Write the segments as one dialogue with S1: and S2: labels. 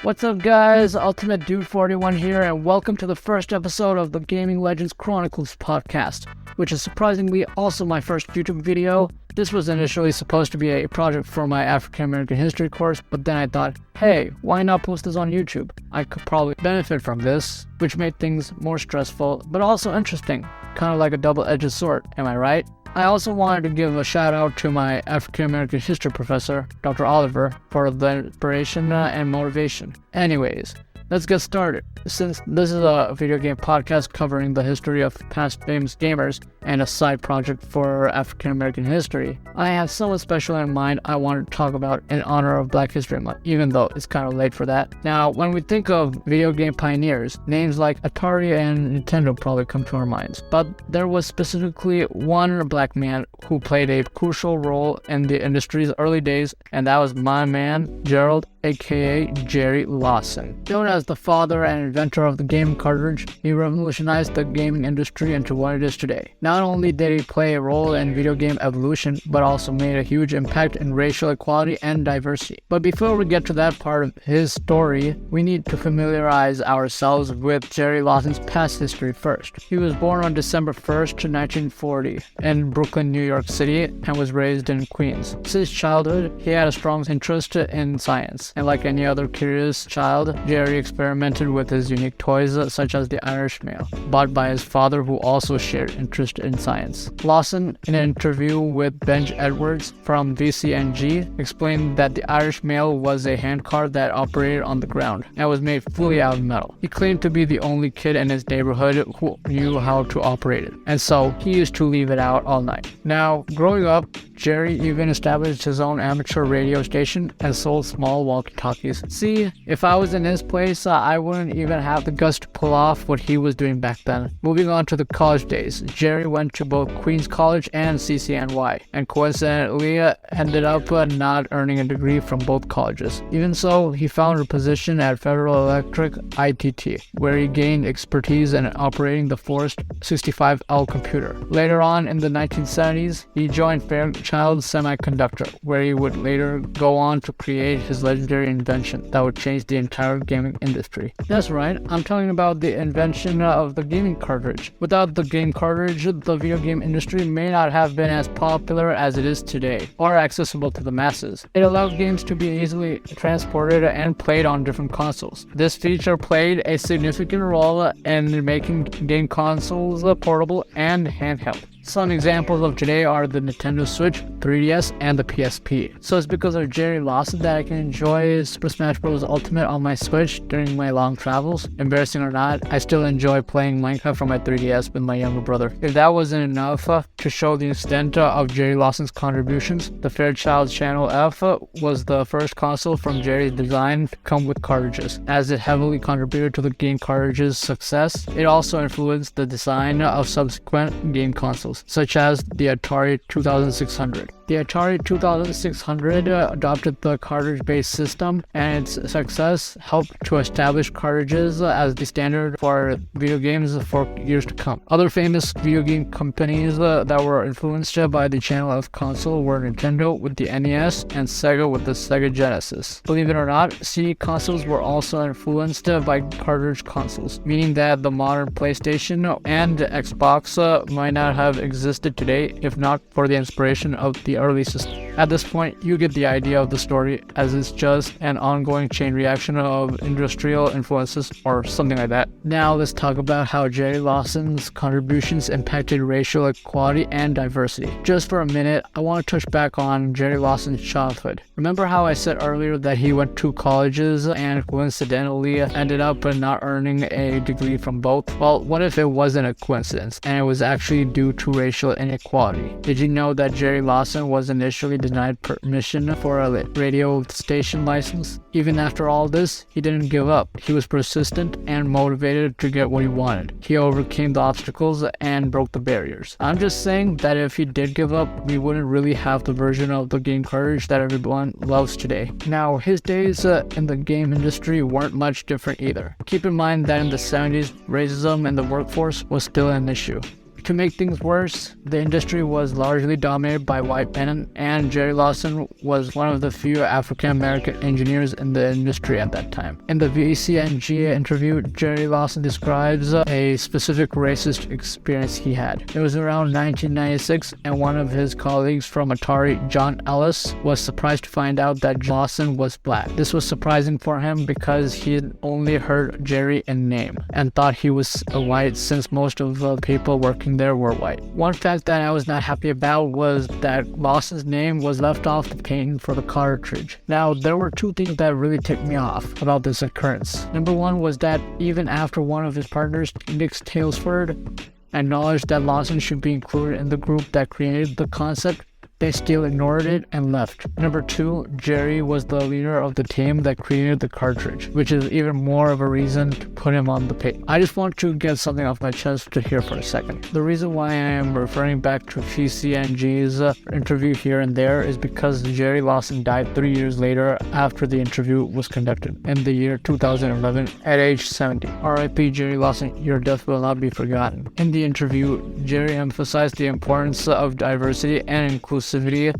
S1: What's up guys, Ultimate Dude 41 here, and welcome to the first episode of the Gaming Legends Chronicles podcast, which is surprisingly also my first YouTube video. This was initially supposed to be a project for my African American history course, but then I thought, hey, why not post this on YouTube? I could probably benefit from this, which made things more stressful, but also interesting, kind of like a double-edged sword, am I right? I also wanted to give a shout out to my African American history professor, Dr. Oliver, for the inspiration and motivation. Anyways, let's get started. Since this is a video game podcast covering the history of past famous gamers and a side project for African American history, I have someone special in mind I want to talk about in honor of Black History Month, even though it's kind of late for that. Now, when we think of video game pioneers, names like Atari and Nintendo probably come to our minds, but there was specifically one black man who played a crucial role in the industry's early days, and that was my man, Gerald, aka Jerry Lawson. Known as the father and inventor of the game cartridge, he revolutionized the gaming industry into what it is today. Not only did he play a role in video game evolution, but also made a huge impact in racial equality and diversity. But before we get to that part of his story, we need to familiarize ourselves with Jerry Lawson's past history first. He was born on December 1st, 1940 in Brooklyn, New York City, and was raised in Queens. Since childhood, he had a strong interest in science. And like any other curious child, Jerry experimented with his unique toys such as the Irish Snail, bought by his father who also shared interest in science. Lawson, in an interview with Benj Edwards from VCNG, explained that the Irish Snail was a handcart that operated on the ground and was made fully out of metal. He claimed to be the only kid in his neighborhood who knew how to operate it, and so he used to leave it out all night. Now, growing up, Jerry even established his own amateur radio station and sold small walkie-talkies. See, if I was in his place, I wouldn't even have the guts to pull off what he was doing back then. Moving on to the college days, Jerry went to both Queens College and CCNY, and coincidentally ended up not earning a degree from both colleges. Even so, he found a position at Federal Electric ITT, where he gained expertise in operating the Forest 65L computer. Later on in the 1970s, he joined Fairchild Semiconductor, where he would later go on to create his legendary invention that would change the entire gaming industry. That's right, I'm talking about the invention of the gaming cartridge. Without the game cartridge, the video game industry may not have been as popular as it is today, or accessible to the masses. It allowed games to be easily transported and played on different consoles. This feature played a significant role in making game consoles portable and handheld. Some examples of today are the Nintendo Switch, 3DS, and the PSP. So it's because of Jerry Lawson that I can enjoy Super Smash Bros. Ultimate on my Switch during my long travels. Embarrassing or not, I still enjoy playing Minecraft on my 3DS with my younger brother. If that wasn't enough to show the extent of Jerry Lawson's contributions, the Fairchild Channel F was the first console from Jerry's design to come with cartridges. As it heavily contributed to the game cartridge's success, it also influenced the design of subsequent game consoles, such as the Atari 2600. The Atari 2600 adopted the cartridge-based system, and its success helped to establish cartridges as the standard for video games for years to come. Other famous video game companies that were influenced by the Channel F console were Nintendo with the NES and Sega with the Sega Genesis. Believe it or not, CD consoles were also influenced by cartridge consoles, meaning that the modern PlayStation and Xbox might not have existed today if not for the inspiration of the early system. At this point, you get the idea of the story, as it's just an ongoing chain reaction of industrial influences or something like that. Now let's talk about how Jerry Lawson's contributions impacted racial equality and diversity. Just for a minute, I want to touch back on Jerry Lawson's childhood. Remember how I said earlier that he went to colleges and coincidentally ended up not earning a degree from both? Well, what if it wasn't a coincidence and it was actually due to racial inequality? Did you know that Jerry Lawson was initially denied permission for a radio station license? Even after all this, he didn't give up. He was persistent and motivated to get what he wanted. He overcame the obstacles and broke the barriers. I'm just saying that if he did give up, we wouldn't really have the version of the game cartridge that everyone loves today. Now, his days in the game industry weren't much different either. Keep in mind that in the 70s, racism in the workforce was still an issue. To make things worse, the industry was largely dominated by white men, and Jerry Lawson was one of the few African American engineers in the industry at that time. In the VCNG interview, Jerry Lawson describes a specific racist experience he had. It was around 1996, and one of his colleagues from Atari, John Ellis, was surprised to find out that Lawson was black. This was surprising for him because he had only heard Jerry in name and thought he was white since most of the people working there were white. One fact that I was not happy about was that Lawson's name was left off the paint for the cartridge. Now, there were two things that really ticked me off about this occurrence. Number one was that even after one of his partners, Nick Talesford, acknowledged that Lawson should be included in the group that created the concept, they still ignored it and left. Number two, Jerry was the leader of the team that created the cartridge, which is even more of a reason to put him on the page. I just want to get something off my chest to here for a second. The reason why I am referring back to VCNG's interview here and there is because Jerry Lawson died 3 years later after the interview was conducted, in the year 2011 at age 70. R.I.P. Jerry Lawson, your death will not be forgotten. In the interview, Jerry emphasized the importance of diversity and inclusivity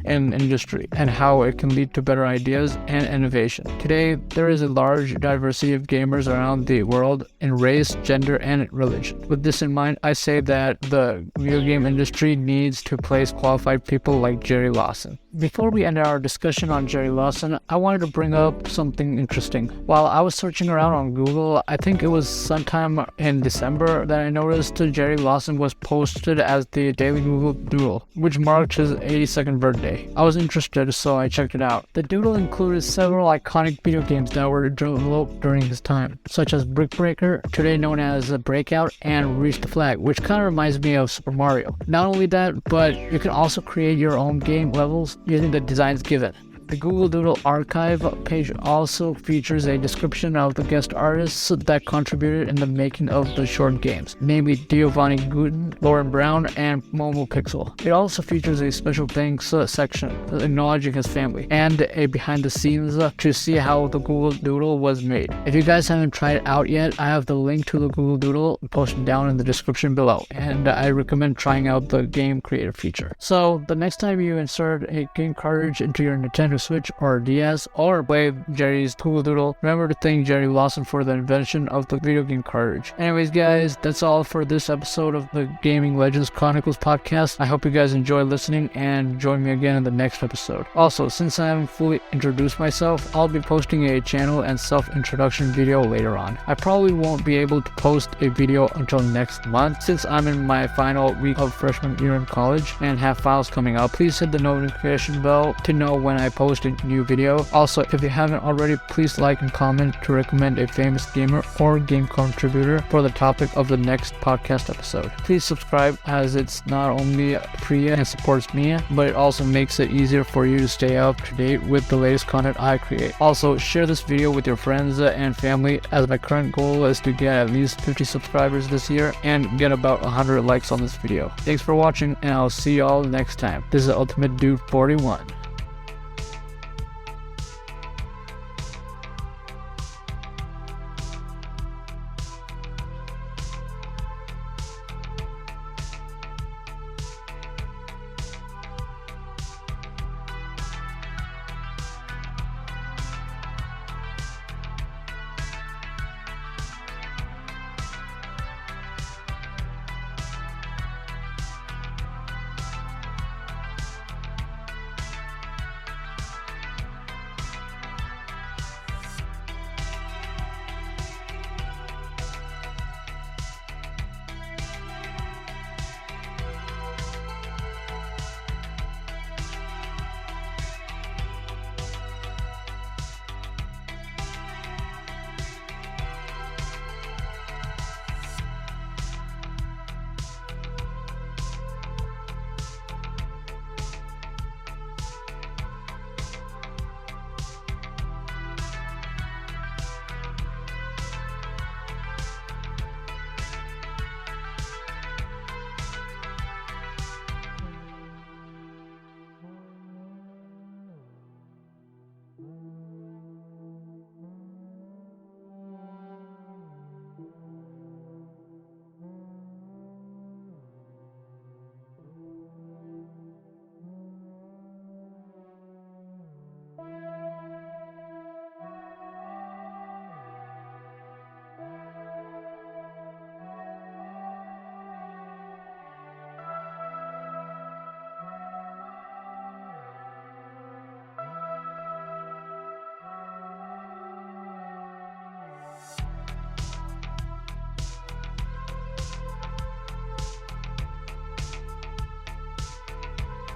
S1: in industry and how it can lead to better ideas and innovation. Today, there is a large diversity of gamers around the world in race, gender, and religion. With this in mind, I say that the video game industry needs to place qualified people like Jerry Lawson. Before we end our discussion on Jerry Lawson, I wanted to bring up something interesting. While I was searching around on Google, I think it was sometime in December that I noticed Jerry Lawson was posted as the Daily Google Doodle, which marked his 82nd birthday. I was interested, so I checked it out. The Doodle included several iconic video games that were developed during his time, such as Brick Breaker, today known as Breakout, and Reach the Flag, which kind of reminds me of Super Mario. Not only that, but you can also create your own game levels using the designs given. The Google Doodle archive page also features a description of the guest artists that contributed in the making of the short games, namely Giovanni Gooden, Lauren Brown, and Momo Pixel. It also features a special thanks section acknowledging his family, and a behind the scenes to see how the Google Doodle was made. If you guys haven't tried it out yet, I have the link to the Google Doodle posted down in the description below, and I recommend trying out the game creator feature. So the next time you insert a game cartridge into your Nintendo Switch or DS or play Jerry's Google Doodle, remember to thank Jerry Lawson for the invention of the video game cartridge. Anyways guys, that's all for this episode of the Gaming Legends Chronicles podcast. I hope you guys enjoy listening and join me again in the next episode. Also, since I haven't fully introduced myself, I'll be posting a channel and self-introduction video later on. I probably won't be able to post a video until next month since I'm in my final week of freshman year in college and have files coming up. Please hit the notification bell to know when I post a new video. Also, if you haven't already, please like and comment to recommend a famous gamer or game contributor for the topic of the next podcast episode. Please subscribe, as it's not only free and supports me, but it also makes it easier for you to stay up to date with the latest content I create. Also, share this video with your friends and family, as my current goal is to get at least 50 subscribers this year and get about 100 likes on this video. Thanks for watching, and I'll see y'all next time. This is Ultimate Dude 41.